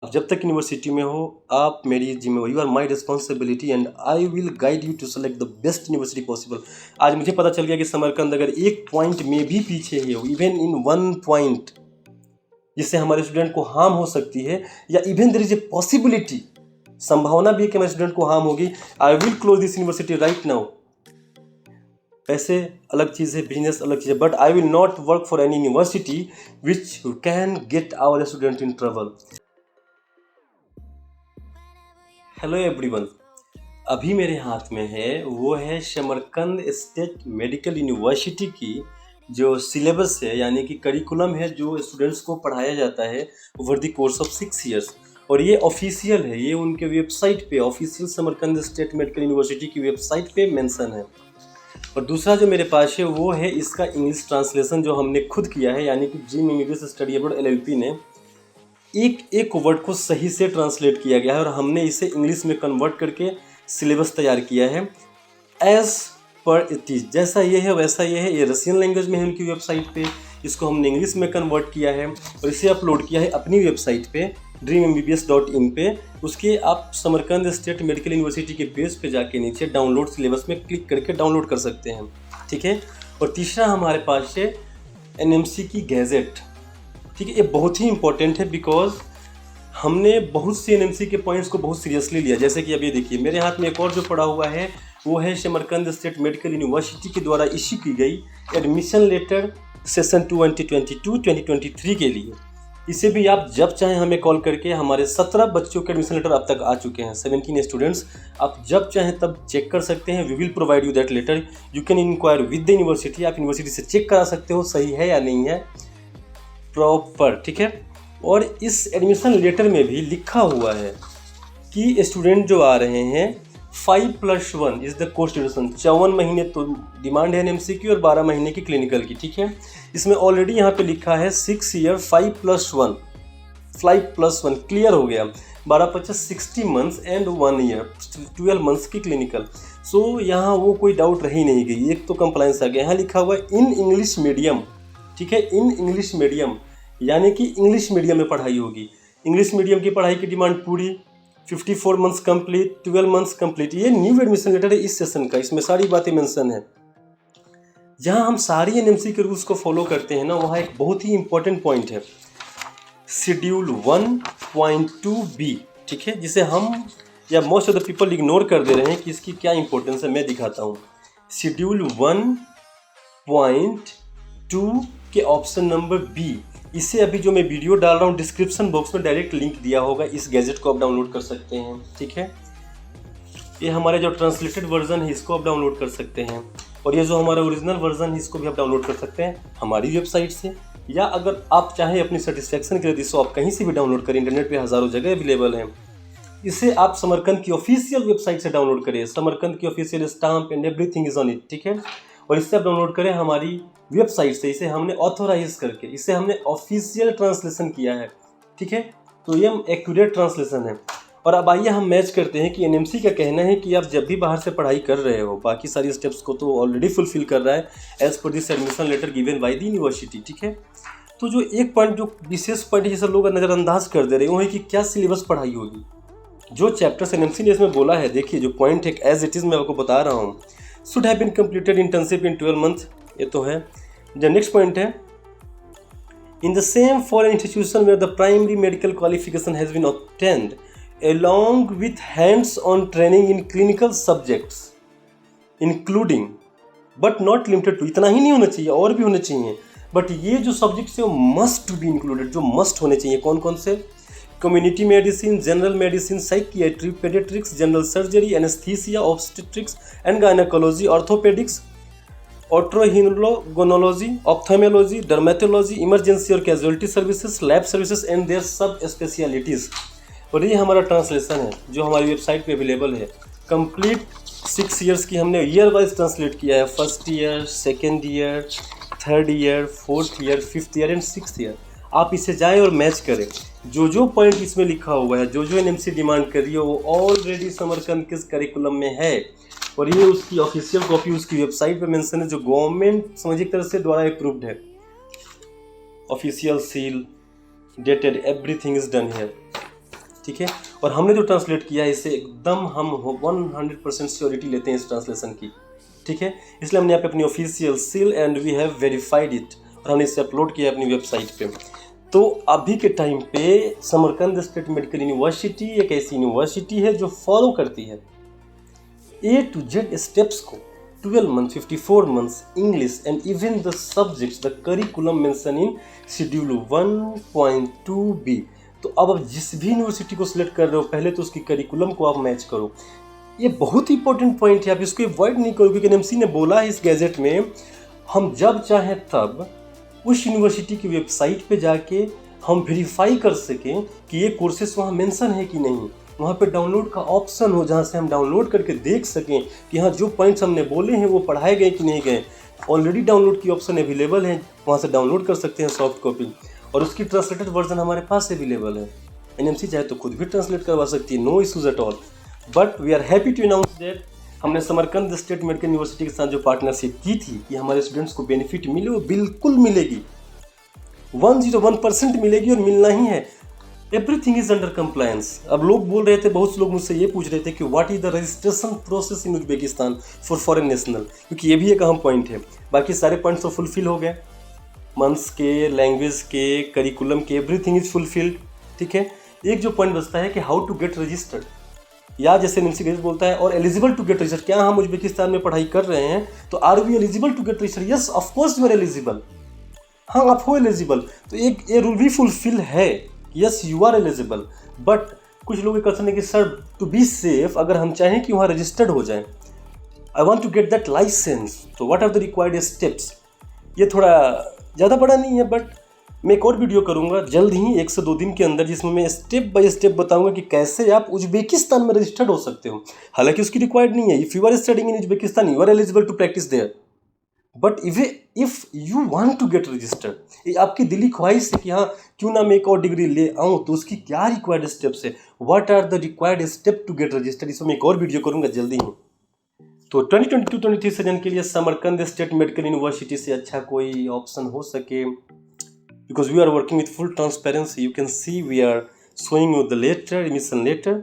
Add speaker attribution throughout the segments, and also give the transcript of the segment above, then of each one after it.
Speaker 1: जब तक यूनिवर्सिटी में हो आप मेरी जिम्मेवारी, you are my responsibility and I will guide you to select the best university possible. आज मुझे पता चल गया कि समरकंद अगर एक पॉइंट में भी पीछे है, इवन इन वन पॉइंट, जिससे हमारे स्टूडेंट को हार्म हो सकती है, या even there is a possibility, संभावना भी है कि हमारे स्टूडेंट को हार्म होगी, I will close this university right now. पैसे अलग चीज़ है, बिजनेस अलग चीज़ है, but I will not work for any university which can get our student in trouble. Hello everyone, अभी मेरे हाथ में है वो है समरकंद स्टेट मेडिकल यूनिवर्सिटी की जो सिलेबस है, यानी कि करिकुलम है जो स्टूडेंट्स को पढ़ाया जाता है over the course of 6 years. और ये ऑफिशियल है, ये उनके वेबसाइट पे, official Samarkand State Medical university की वेबसाइट पे मेंशन है। और दूसरा जो मेरे पास है वो है इसका इंग्लिश ट्रांसलेशन जो हमने खुद किया है, यानी कि gym English study abroad LLP ने एक एक वर्ड को सही से ट्रांसलेट किया गया है और हमने इसे इंग्लिश में कन्वर्ट करके सिलेबस तैयार किया है एज पर इट इज। जैसा ये है वैसा ये है। ये रशियन लैंग्वेज में है उनकी वेबसाइट पे, इसको हमने इंग्लिश में कन्वर्ट किया है और इसे अपलोड किया है अपनी वेबसाइट पे dreammbs.in पे। उसके आप समरकंद स्टेट मेडिकल यूनिवर्सिटी के पेज पे जाके नीचे डाउनलोड सिलेबस में क्लिक करके डाउनलोड कर सकते हैं, ठीक है। और तीसरा हमारे पास है NMC की गैजेट, ठीक है। ये बहुत ही इंपॉर्टेंट है बिकॉज हमने बहुत सी NMC के पॉइंट्स को बहुत सीरियसली लिया। जैसे कि अभी देखिए मेरे हाथ में एक और जो पड़ा हुआ है वो है समरकंद स्टेट मेडिकल यूनिवर्सिटी के द्वारा इश्यू की गई एडमिशन लेटर सेशन 2022-2023 के लिए। इसे भी आप जब चाहें हमें कॉल करके, हमारे 17 बच्चों के एडमिशन लेटर अब तक आ चुके हैं, 17 स्टूडेंट्स, आप जब चाहें तब चेक कर सकते हैं। We will provide you that letter, you can inquire with the university. आप यूनिवर्सिटी से चेक करा सकते हो सही है या नहीं है प्रॉपर, ठीक है। और इस एडमिशन लेटर में भी लिखा हुआ है कि स्टूडेंट जो आ रहे हैं 5+1 इज़ द कोर्स ड्यूरेशन। 54 महीने तो डिमांड है NMC की और 12 महीने की क्लिनिकल की, ठीक है। इसमें ऑलरेडी यहाँ पे लिखा है 6 ईयर 5+1 क्लियर हो गया। 12-25 60 मंथ्स एंड 1 ईयर 12 मंथ्स की क्लिनिकल। सो यहाँ वो कोई डाउट रही नहीं गई, एक तो कंप्लायंस आ गया। यहाँ लिखा हुआ है इन इंग्लिश मीडियम, ठीक है, इन इंग्लिश मीडियम, यानी कि इंग्लिश मीडियम में पढ़ाई होगी। इंग्लिश मीडियम की पढ़ाई की डिमांड पूरी, 54 मंथ्स कंप्लीट, 12 मंथ्स कंप्लीट। ये न्यू एडमिशन लेटर है इस सेशन का, इसमें सारी बातें मेंशन है। जहां हम सारी NMC के रूल्स को फॉलो करते हैं ना, वहाँ एक बहुत ही इंपॉर्टेंट पॉइंट है शेड्यूल 1.2B, ठीक है, जिसे हम या most of the people ignore कर दे रहे हैं कि इसकी क्या इंपॉर्टेंस है। मैं दिखाता हूँ। शेड्यूल 1.2 के ऑप्शन नंबर B, इसे अभी जो मैं वीडियो डाल रहा हूँ डिस्क्रिप्शन बॉक्स में डायरेक्ट लिंक दिया होगा, इस गैजेट को आप डाउनलोड कर सकते हैं, ठीक है। ये हमारे जो ट्रांसलेटेड वर्जन है इसको आप डाउनलोड कर सकते हैं, और ये जो हमारा ओरिजिनल वर्जन है इसको भी आप डाउनलोड कर सकते हैं हमारी वेबसाइट से, या अगर आप चाहें अपनी सेटिस्फेक्शन के लिए इसको आप कहीं से भी डाउनलोड करें। इंटरनेट पे हज़ारों जगह अवेलेबल हैं। इसे आप समरकंद की ऑफिशियल वेबसाइट से डाउनलोड करें। समरकंद की official stamp and everything is on it, ठीक है। और इससे आप डाउनलोड करें हमारी वेबसाइट से। इसे हमने ऑथोराइज करके, इसे हमने ऑफिशियल ट्रांसलेशन किया है, ठीक है। तो ये एक्यूरेट ट्रांसलेशन है। और अब आइए हम मैच करते हैं कि NMC का कहना है कि आप जब भी बाहर से पढ़ाई कर रहे हो, बाकी सारी स्टेप्स को तो ऑलरेडी फुलफिल कर रहा है as per this admission letter given by the university, ठीक है। तो जो एक पॉइंट, जो विशेष पॉइंट जैसे लोग नज़रअंदाज कर दे रहे हैं वो है कि क्या सिलेबस पढ़ाई होगी। जो चैप्टर्स NMC ने इसमें बोला है, देखिए जो पॉइंट है एज इट इज़ मैं आपको बता रहा हूँ। Should have been completed internship in 12 month, ये तो है। जो नेक्स्ट पॉइंट है, in the same foreign institution where the primary medical qualification has been obtained along with hands-on training in clinical subjects including but not limited to, इतना ही नहीं होना चाहिए और भी होने चाहिए, बट ये जो सब्जेक्ट्स है वो मस्ट टू बी इंक्लूडेड, जो मस्ट होने चाहिए। कौन कौन से? Community medicine, general medicine, psychiatry, paediatrics, general surgery, anaesthesia, obstetrics and gynaecology, orthopaedics, otorhinology, ophthalmology, dermatology, emergency और casualty services, lab services and their sub specialities. और ये हमारा ट्रांसलेशन है जो हमारी वेबसाइट पे अवेलेबल है। कंप्लीट 6 ईयर्स की हमने ईयर वाइज ट्रांसलेट किया है, first year, second year, third year, fourth year, fifth year and sixth year. आप इसे जाएं और मैच करें। जो पॉइंट इसमें लिखा हुआ है, जो NMC डिमांड कर रही है वो ऑलरेडी समरकंद के करिकुलम में है, और ये उसकी ऑफिशियल कॉपी उसकी वेबसाइट पे मेंशन है, जो गवर्नमेंट समझ एक तरह से द्वारा अप्रूव्ड है, official seal, dated, everything is done here. ठीक है। और हमने जो ट्रांसलेट किया है इसे एकदम हम 100% श्योरिटी लेते हैं इस ट्रांसलेशन की, ठीक है। इसलिए हमने यहाँ पे अपनी official seal and we have verified it और हमने इसे अपलोड किया अपनी वेबसाइट पे। तो अभी के टाइम पे समरकंद स्टेट मेडिकल यूनिवर्सिटी एक ऐसी यूनिवर्सिटी है जो फॉलो करती है A to Z स्टेप्स को 12 months, 54 months English and even the subjects, the curriculum mentioned in Schedule 1.2b। तो अब आप जिस भी यूनिवर्सिटी को सिलेक्ट कर रहे हो पहले तो उसकी करिकुलम को आप मैच करो। ये बहुत ही इंपॉर्टेंट पॉइंट है, आप इसको अवॉइड नहीं करो क्योंकि एनएमसी ने बोला है इस गैजेट में हम जब चाहें तब उस यूनिवर्सिटी की वेबसाइट पे जाके हम वेरीफाई कर सकें कि ये कोर्सेस वहाँ मेंशन है कि नहीं। वहाँ पे डाउनलोड का ऑप्शन हो जहाँ से हम डाउनलोड करके देख सकें कि हाँ जो पॉइंट्स हमने बोले हैं वो पढ़ाए गए कि नहीं गए। ऑलरेडी डाउनलोड की ऑप्शन अवेलेबल है, वहाँ से डाउनलोड कर सकते हैं सॉफ्ट कॉपी और उसकी ट्रांसलेटेड वर्जन हमारे पास अवेलेबल है। एनएमसी चाहे तो खुद भी ट्रांसलेट करवा सकती है, no issues at all. But we are happy to announce that हमने समरकंद स्टेट मेडिकल यूनिवर्सिटी के साथ जो पार्टनरशिप की थी कि हमारे स्टूडेंट्स को बेनिफिट मिले, वो बिल्कुल मिलेगी, 101% मिलेगी और मिलना ही है। Everything is under compliance. अब लोग बोल रहे थे, बहुत से लोग मुझसे ये पूछ रहे थे कि what is the registration process in Uzbekistan for foreign national, क्योंकि ये भी एक अहम पॉइंट है। बाकी सारे पॉइंट्स तो फुलफिल हो गए, मंथ्स के, लैंग्वेज के, करिकुलम के, एवरीथिंग इज फुलफिल्ड, ठीक है। एक जो पॉइंट बचता है कि हाउ टू गेट रजिस्टर्ड, या जैसे एनएमसी गैजेट बोलता है और एलिजिबल टू गेट रजिस्टर्ड। क्या हम उज्बेकिस्तान में पढ़ाई कर रहे हैं तो are we eligible to get registered? Yes of course you are eligible. हाँ आप हो एलिजिबल, तो एक ये रूल भी फुलफिल है, yes you are eligible. But कुछ लोग ये क्वेश्चन है कि सर टू बी सेफ अगर हम चाहें कि वहाँ रजिस्टर्ड हो जाए, I want to get that licence, तो what are the required steps. ये थोड़ा ज़्यादा बड़ा नहीं है बट मैं एक और वीडियो करूंगा जल्द ही 1 से 2 दिन के अंदर जिसमें मैं स्टेप बाय स्टेप बताऊंगा कि कैसे आप उज्बेकिस्तान में रजिस्टर्ड हो सकते हो। हालांकि उसकी रिक्वायर्ड नहीं है, if you are studying in Uzbekistan you are eligible to practise there, but if you want to get registered, ये आपकी दिली ख्वाहिश है कि हाँ क्यों ना मैं एक और डिग्री ले आऊँ, तो उसकी क्या रिक्वायर्ड स्टेप्स है, what are the required step to get registered, इसमें मैं एक और वीडियो करूँगा जल्दी ही। तो 2022-23 सीजन के लिए समरकंद स्टेट मेडिकल यूनिवर्सिटी से अच्छा कोई ऑप्शन हो सके, because we are working with full transparency. You can see we are showing you the letter, admission letter.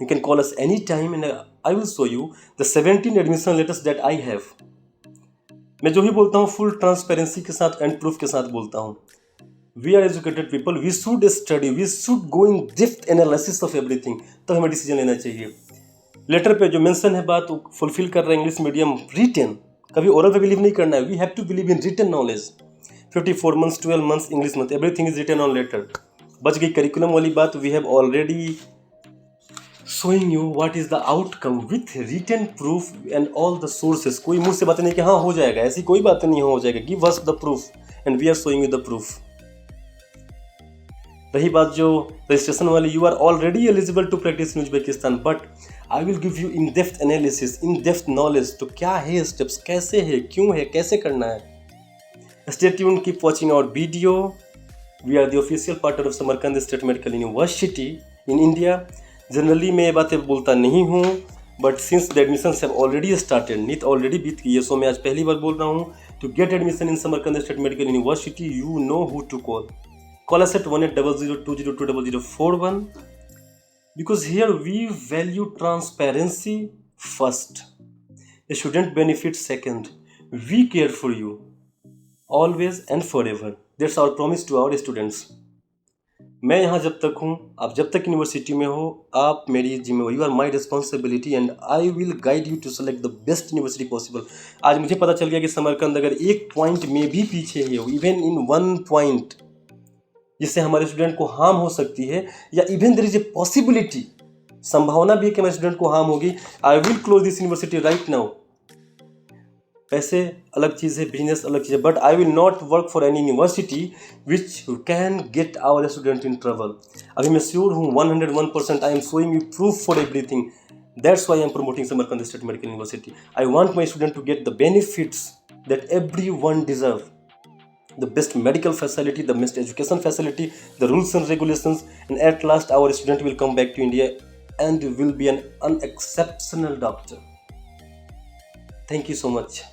Speaker 1: You can call us anytime and I will show you the 17 admission letters that I have. मैं जो ही बोलता हूँ full transparency के साथ and proof के साथ बोलता हूँ। We are educated people, we should study, we should go in depth analysis of everything, तब हमें डिसीजन लेना चाहिए। लेटर पे जो मेंशन है बात वो फुलफिल कर रहे हैं, इंग्लिश मीडियम रिटन, कभी ओरल पे बिलीव नहीं करना है, we have to believe in written knowledge. 54 months, 12 months English month, everything is written on letter। बच गई करिकुलम वाली बात, we have already showing you what is the outcome with written proof and all the sources। कोई मुंह से बात नहीं कि हाँ हो जाएगा, ऐसी कोई बात नहीं हो जाएगा, give us the proof and we are showing you the proof। रही बात जो रजिस्ट्रेशन वाली, you are already eligible to practice in Uzbekistan but I will give you in depth analysis, in depth knowledge। तो क्या है steps, कैसे है, क्यों है, कैसे करना है। Stay tuned, keep watching our video। We are the official partner of Samarkand State Medical University in India। Generally मैं ये बातें बोलता नहीं हूँ but since the admissions have already started, NEET already बीत गई है, सो मैं आज पहली बार बोल रहा हूँ। To get admission in Samarkand State Medical University you know who to call us at 1800202041 because here we value transparency first, student benefit second, we care for you always and forever। That's our promise to our students। मैं यहाँ जब तक हूँ, आप जब तक university में हो, आप मेरी जिम्मेवारी, you are my responsibility and I will guide you to select the best university possible. आज मुझे पता चल गया कि समरकंद अगर एक पॉइंट में भी पीछे है, इवन इन 1 पॉइंट, जिससे हमारे स्टूडेंट को हार्म हो सकती है, या even there is a possibility, संभावना भी है कि हमारे स्टूडेंट को हार्म होगी, I will close this university right now. पैसे अलग चीज़ है, बिजनेस अलग चीज़ है, but I will not work for any university which can get our student in trouble. अभी मैं श्योर हूँ 101%, I am showing you proof for everything. That's why I am promoting Samarkand State Medical University. I want my student to get the benefits that everyone deserve, the best medical facility, the best education facility, the rules and regulations, and at last our student will come back to India and will be an unexceptional doctor. Thank you so much.